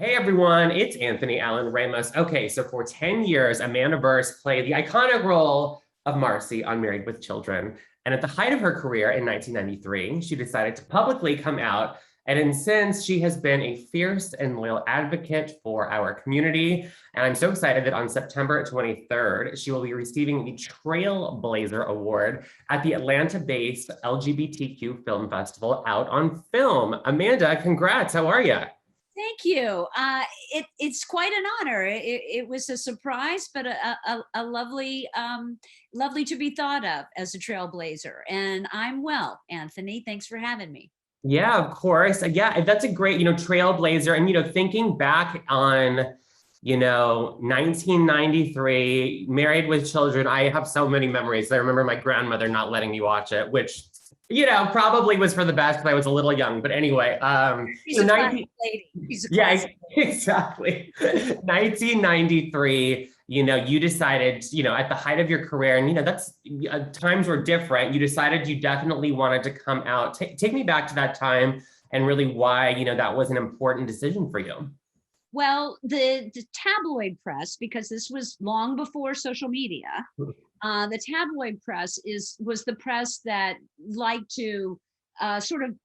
Hey everyone, it's Anthony Allen Ramos. Okay, so for 10 years, Amanda Bearse played the iconic role of Marcy on Married with Children. And at the height of her career in 1993, she decided to publicly come out. And since she has been a fierce and loyal advocate for our community. And I'm so excited that on September 23rd, she will be receiving the Trailblazer Award at the Atlanta-based LGBTQ Film Festival out on film. Amanda, congrats, how are you? Thank you. It's quite an honor. It was a surprise, but a lovely, lovely to be thought of as a trailblazer. And I'm well, Anthony. Thanks for having me. Yeah, of course. Yeah, that's a great, trailblazer. And, thinking back on, 1993, Married with Children, I have so many memories. I remember my grandmother not letting me watch it, which, probably was for the best because I was a little young. But anyway, She's a classic lady. She's a yeah, classic. exactly. 1993, you decided, at the height of your career, and, that's times were different. You decided you definitely wanted to come out. Take me back to that time and really why, that was an important decision for you. Well, the tabloid press, because this was long before social media, the tabloid press was the press that liked to sort of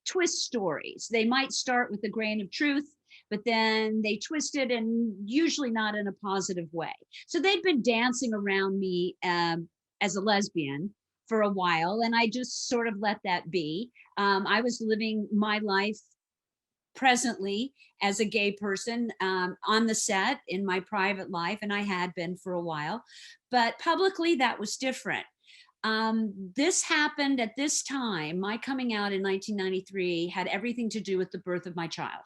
twist stories. They might start with a grain of truth, but then they twist it, and usually not in a positive way. So they'd been dancing around me as a lesbian for a while, and I just sort of let that be. I was living my life presently as a gay person on the set in my private life, and I had been for a while, but publicly that was different. This happened at this time. My coming out in 1993 had everything to do with the birth of my child.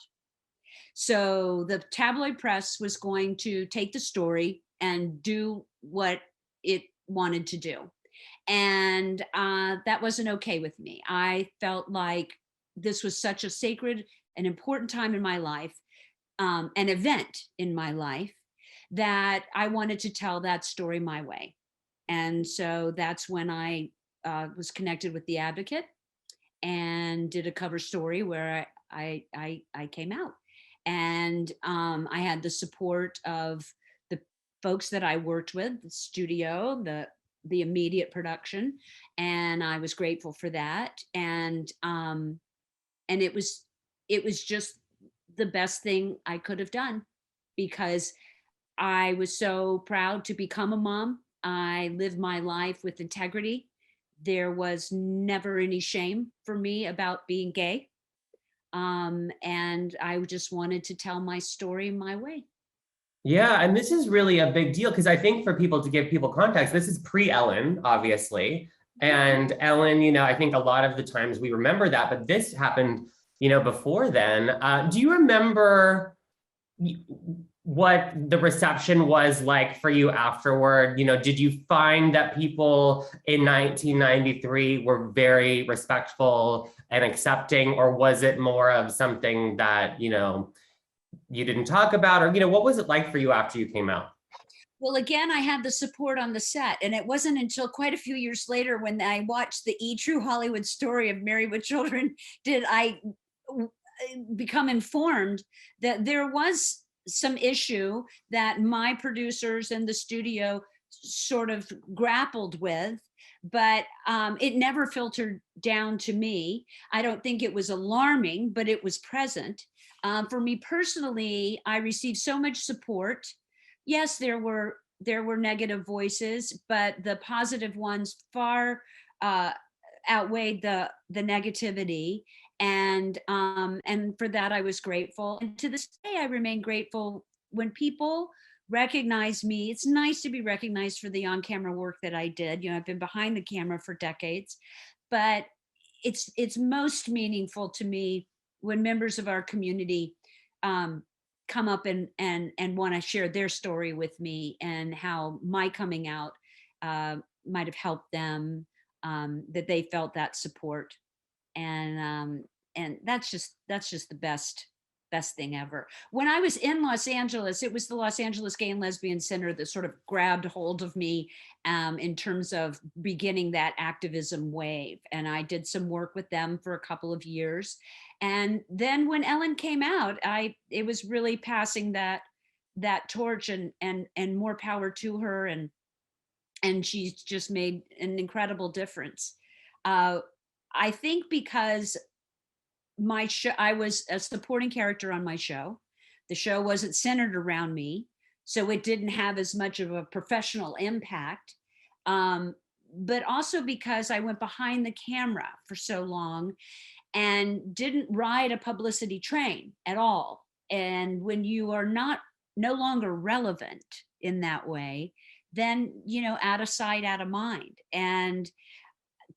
So the tabloid press was going to take the story and do what it wanted to do. And that wasn't okay with me. I felt like this was such a sacred an important time in my life, an event in my life, that I wanted to tell that story my way. And so that's when I was connected with the Advocate and did a cover story where I came out. And I had the support of the folks that I worked with, the studio, the immediate production, and I was grateful for that. And it was just the best thing I could have done, because I was so proud to become a mom. I lived my life with integrity. There was never any shame for me about being gay. And I just wanted to tell my story my way. Yeah, and this is really a big deal because I think for people to give people context, this is pre-Ellen, obviously. And Ellen, I think a lot of the times we remember that, but this happened before then. Do you remember what the reception was like for you afterward? Did you find that people in 1993 were very respectful and accepting, or was it more of something that, you didn't talk about, or, what was it like for you after you came out? Well, again, I had the support on the set, and it wasn't until quite a few years later when I watched the True Hollywood Story of Married with Children did I become informed that there was some issue that my producers and the studio sort of grappled with, but it never filtered down to me. I don't think it was alarming, but it was present. For me personally, I received so much support. Yes, there were negative voices, but the positive ones far outweighed the negativity, and for that I was grateful. And to this day, I remain grateful when people recognize me. It's nice to be recognized for the on-camera work that I did. I've been behind the camera for decades, but it's most meaningful to me when members of our community come up and want to share their story with me, and how my coming out might have helped them, that they felt that support. And that's just the best thing ever. When I was in Los Angeles, it was the Los Angeles Gay and Lesbian Center that sort of grabbed hold of me in terms of beginning that activism wave. And I did some work with them for a couple of years. And then when Ellen came out, it was really passing that torch, and more power to her, and she's just made an incredible difference. I think because my show, I was a supporting character on my show. The show wasn't centered around me, so it didn't have as much of a professional impact. Um, but also because I went behind the camera for so long and didn't ride a publicity train at all. And when you are no longer relevant in that way, then, out of sight, out of mind. And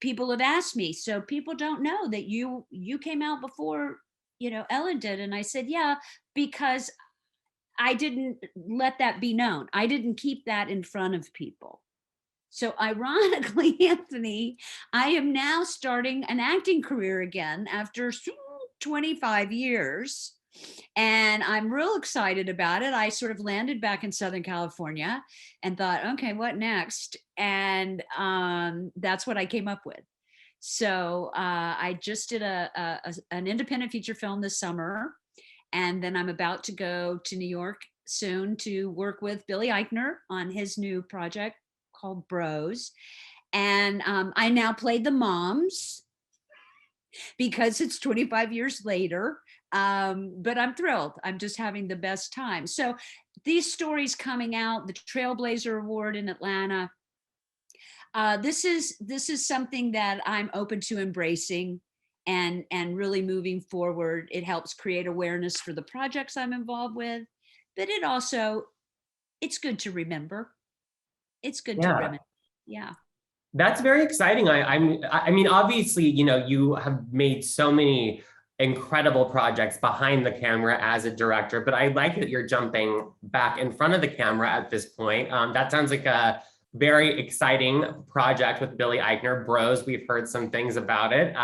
people have asked me, so people don't know that you came out before, Ellen did. And I said, yeah, because I didn't let that be known. I didn't keep that in front of people. So ironically, Anthony, I am now starting an acting career again after 25 years. And I'm real excited about it. I sort of landed back in Southern California and thought, okay, what next? And that's what I came up with. So I just did an independent feature film this summer. And then I'm about to go to New York soon to work with Billy Eichner on his new project called Bros. And I now play the moms because it's 25 years later. But I'm thrilled. I'm just having the best time. So these stories coming out, the Trailblazer Award in Atlanta, this is something that I'm open to embracing and really moving forward. It helps create awareness for the projects I'm involved with, but it's good to remember. It's good to remember. Yeah. That's very exciting. I mean, obviously, you have made so many incredible projects behind the camera as a director, but I like that you're jumping back in front of the camera at this point. That sounds like a very exciting project with Billy Eichner, Bros. We've heard some things about it.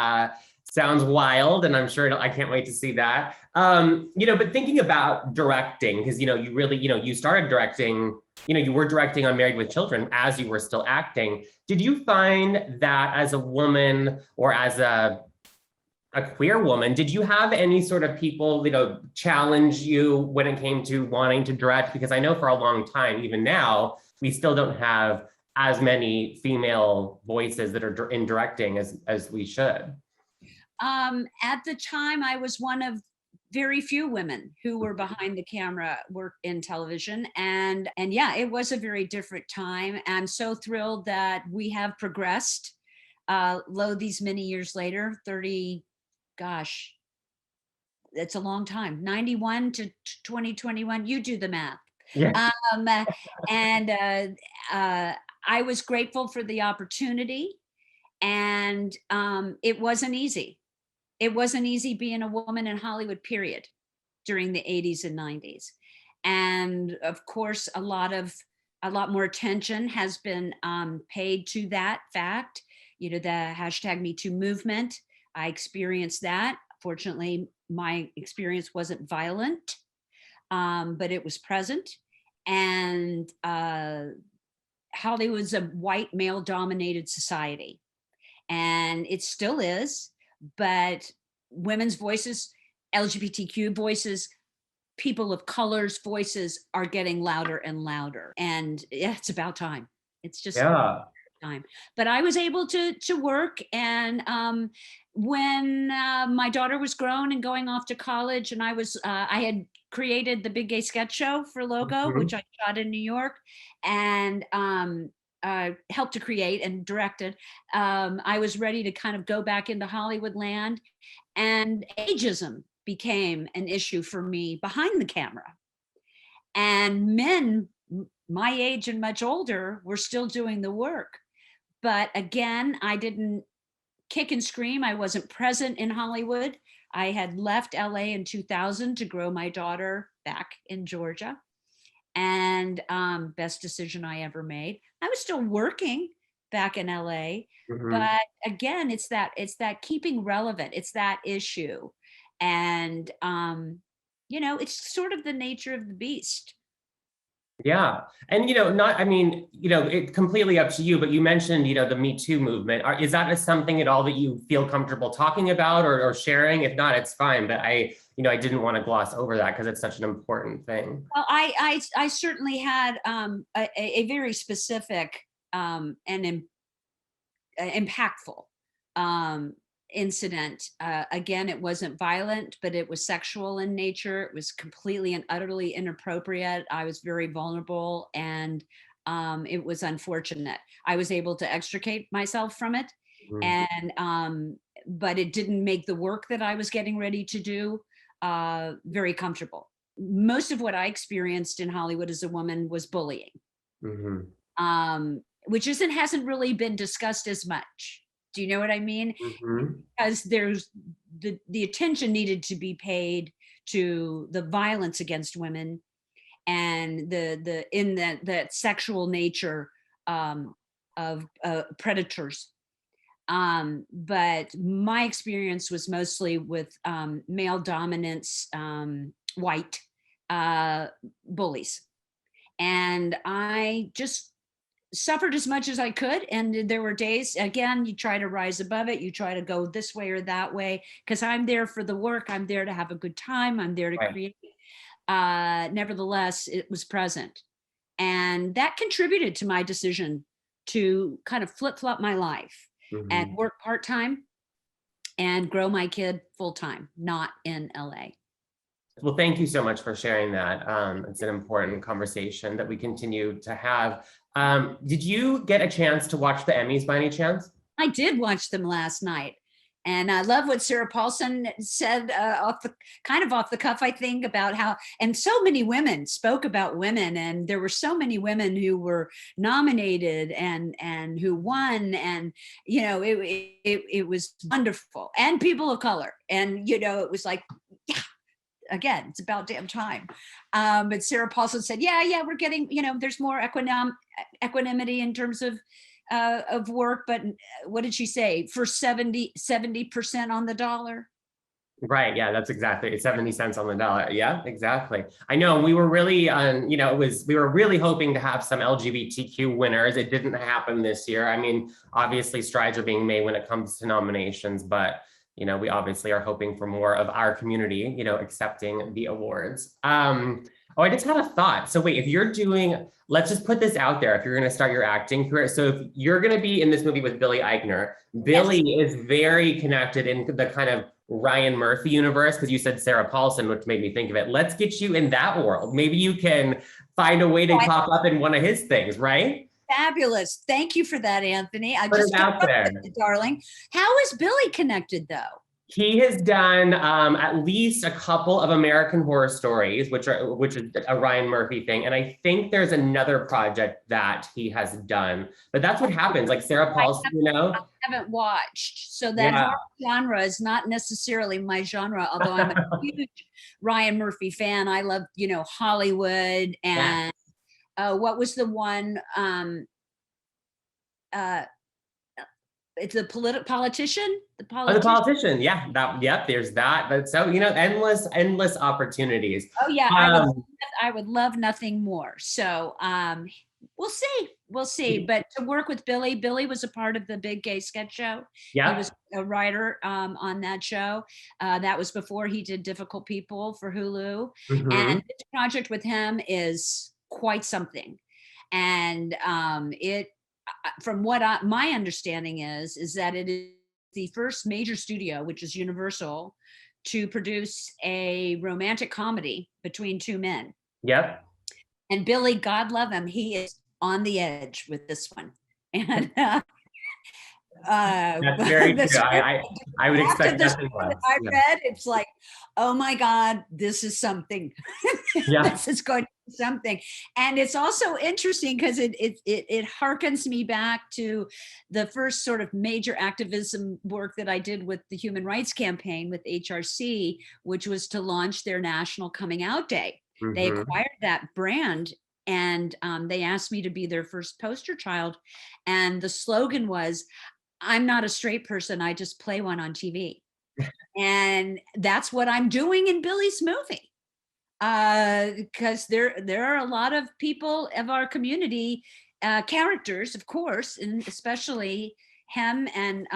Sounds wild, and I'm sure I can't wait to see that. But thinking about directing, because you really, you started directing, you were directing on Married with Children as you were still acting. Did you find that as a woman or as a queer woman, did you have any sort of people, challenge you when it came to wanting to direct? Because I know for a long time, even now, we still don't have as many female voices that are in directing as we should. At the time, I was one of very few women who were behind the camera work in television. And yeah, it was a very different time. I'm so thrilled that we have progressed, these many years later, 30, gosh, it's a long time, 91 to 2021, you do the math. Yeah. And I was grateful for the opportunity, and it wasn't easy. It wasn't easy being a woman in Hollywood, period, during the 80s and 90s. And of course, a lot more attention has been paid to that fact. The hashtag Me Too movement, I experienced that. Fortunately, my experience wasn't violent, but it was present. And Hollywood's a white male-dominated society, and it still is. But women's voices, LGBTQ voices, people of color's voices are getting louder and louder. And yeah, it's about time. It's just time. But I was able to work. And when my daughter was grown and going off to college, and I had created the Big Gay Sketch Show for Logo, which I shot in New York, and helped to create and directed. I was ready to kind of go back into Hollywood land, and ageism became an issue for me behind the camera. And men my age and much older were still doing the work. But again, I didn't kick and scream. I wasn't present in Hollywood. I had left LA in 2000 to grow my daughter back in Georgia. And best decision I ever made. I was still working back in LA, but again, it's that keeping relevant. It's that issue. And, it's sort of the nature of the beast. Yeah. And, not, I mean, it's completely up to you, but you mentioned, the Me Too movement. Is that something at all that you feel comfortable talking about or sharing? If not, it's fine. But I didn't want to gloss over that because it's such an important thing. Well, I certainly had a very specific and impactful um, incident. Again, it wasn't violent, but it was sexual in nature. It was completely and utterly inappropriate. I was very vulnerable, and it was unfortunate. I was able to extricate myself from it, Mhm. and but it didn't make the work that I was getting ready to do very comfortable. Most of what I experienced in Hollywood as a woman was bullying, Mhm. which hasn't really been discussed as much. Do you know what I mean? Mhm. Because there's the attention needed to be paid to the violence against women and the in that sexual nature of predators. But my experience was mostly with male dominance, white bullies, and I just suffered as much as I could. And there were days, again, you try to rise above it, you try to go this way or that way, because I'm there for the work, I'm there to have a good time, I'm there to Right. create. Nevertheless, it was present. And that contributed to my decision to kind of flip flop my life and Mhm. work part time and grow my kid full time, not in LA. Well, thank you so much for sharing that. It's an important conversation that we continue to have. Did you get a chance to watch the Emmys by any chance? I did watch them last night. And I love what Sarah Paulson said off the cuff, I think, about how, and so many women spoke about women, and there were so many women who were nominated and who won, and it was wonderful, and people of color, and it was like, yeah, again, it's about damn time. But Sarah Paulson said, yeah, we're getting, there's more equanimity in terms of work, but what did she say? For 70% on the dollar. Right. Yeah, that's exactly. It's 70 cents on the dollar. Yeah, exactly. I know we were really we were really hoping to have some LGBTQ winners. It didn't happen this year. I mean, obviously strides are being made when it comes to nominations, but we obviously are hoping for more of our community, accepting the awards. Oh, I just had a thought. So wait, if you're doing, let's just put this out there. If you're going to start your acting career, so if you're going to be in this movie with Billy Eichner, Yes. Billy is very connected in the kind of Ryan Murphy universe, because you said Sarah Paulson, which made me think of it. Let's get you in that world. Maybe you can find a way to pop up in one of his things, right? Fabulous. Thank you for that, Anthony. I Put it just came out up there. with it, darling. How is Billy connected, though? He has done at least a couple of American Horror Stories, which is a Ryan Murphy thing, and I think there's another project that he has done. But that's what happens. Like Sarah Paulson, I haven't watched, so that yeah. horror genre is not necessarily my genre. Although I'm a huge Ryan Murphy fan, I love Hollywood Yeah. and what was the one? Uh, it's a politician. The Oh, the politician. politician. Yeah. Yep. There's that. But so endless opportunities. Oh yeah, Um, I would love nothing more. So we'll see. We'll see. But to work with Billy was a part of the Big Gay Sketch Show. He yeah. was a writer on that show. That was before he did Difficult People for Hulu. And Mhm. this project with him is quite something. And it, from what my understanding is that it is the first major studio, which is Universal, to produce a romantic comedy between two men. Yep. And Billy, God love him, he is on the edge with this one. And That's very the true. script, I would after expect the nothing script that less. I Yeah. read, it's like, oh my God, this is something. Yeah. This is going to be something. And it's also interesting because it harkens me back to the first sort of major activism work that I did with the Human Rights Campaign with HRC, which was to launch their National Coming Out Day. They Mhm. acquired that brand, and they asked me to be their first poster child. And the slogan was, I'm not a straight person, I just play one on TV. And that's what I'm doing in Billy's movie. Because there are a lot of people of our community, characters, of course, and especially him and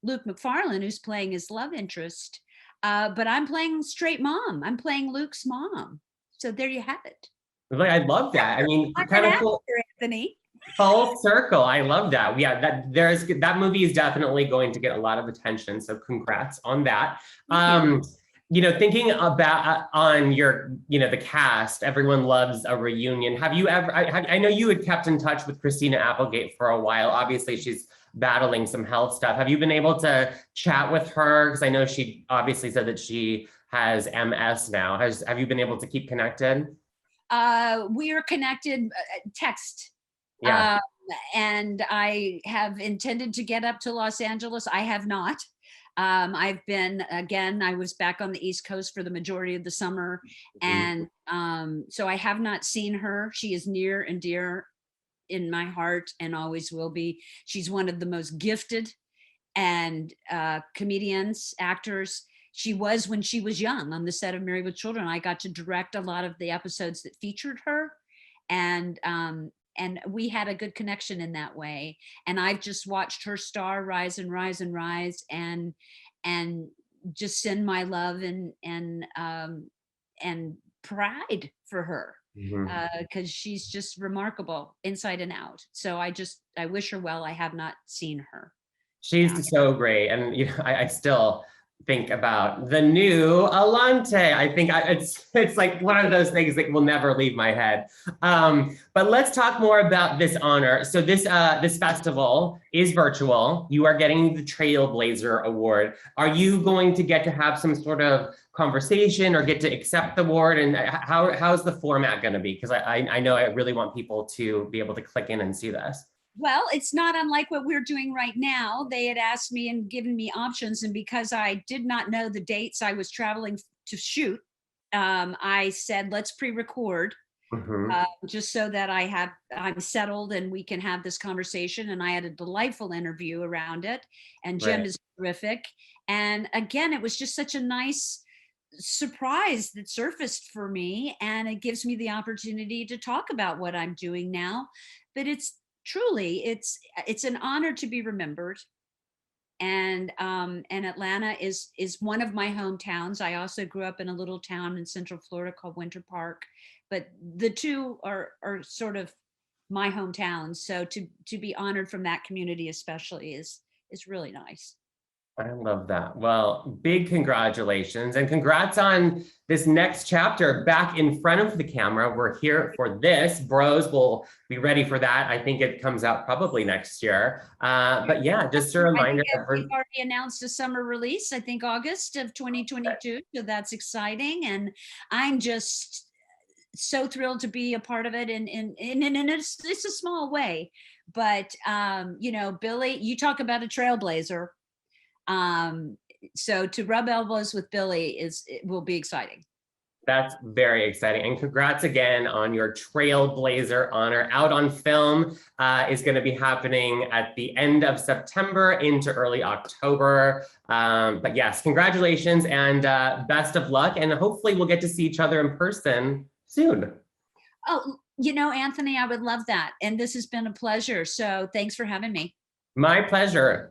Luke McFarlane, who's playing his love interest. But I'm playing straight mom. I'm playing Luke's mom. So there you have it. Like, I love that. I mean, I'm kind an of full, actor, Anthony. full circle. I love that. Yeah, that movie is definitely going to get a lot of attention. So congrats on that. Thinking about on your, the cast, everyone loves a reunion. Have you ever, I know you had kept in touch with Christina Applegate for a while. Obviously, she's battling some health stuff. Have you been able to chat with her? Because I know she obviously said that she has MS now. Have you been able to keep connected? We are connected, text. Yeah. And I have intended to get up to Los Angeles. I have not. I was back on the East Coast for the majority of the summer. And so I have not seen her. She is near and dear in my heart and always will be. She's one of the most gifted and comedians, actors. She was when she was young on the set of Married with Children. I got to direct a lot of the episodes that featured her. And we had a good connection in that way. And I've just watched her star rise and rise and rise, and just send my love and pride for her, because she's just remarkable inside and out. So I wish her well. I have not seen her. She's so great. And I still think about the new Alante. I think it's like one of those things that will never leave my head. But let's talk more about this honor. So this festival is virtual. You are getting the Trailblazer Award. Are you going to get to have some sort of conversation or get to accept the award? And how's the format going to be? Because I know I really want people to be able to click in and see this. Well, it's not unlike what we're doing right now. They had asked me and given me options, and because I did not know the dates I was traveling to shoot, I said, let's pre-record, just so that I'm settled and we can have this conversation. And I had a delightful interview around it, and Jim is terrific. And again, it was just such a nice surprise that surfaced for me, and it gives me the opportunity to talk about what I'm doing now. But it's an honor to be remembered. And Atlanta is one of my hometowns. I also grew up in a little town in Central Florida called Winter Park, but the two are sort of my hometowns. So to be honored from that community especially is really nice. I love that. Well, big congratulations, and congrats on this next chapter back in front of the camera. We're here for this. Bros will be ready for that. I think it comes out probably next year. But yeah, just a reminder. We've already announced a summer release, I think August of 2022. So that's exciting. And I'm just so thrilled to be a part of it. And it's a small way. But, Billy, you talk about a trailblazer. So to rub elbows with Billy it will be exciting. That's very exciting. And congrats again on your Trailblazer honor. Out on Film is going to be happening at the end of September into early October. But yes, congratulations and best of luck. And hopefully we'll get to see each other in person soon. Oh, Anthony, I would love that. And this has been a pleasure. So thanks for having me. My pleasure.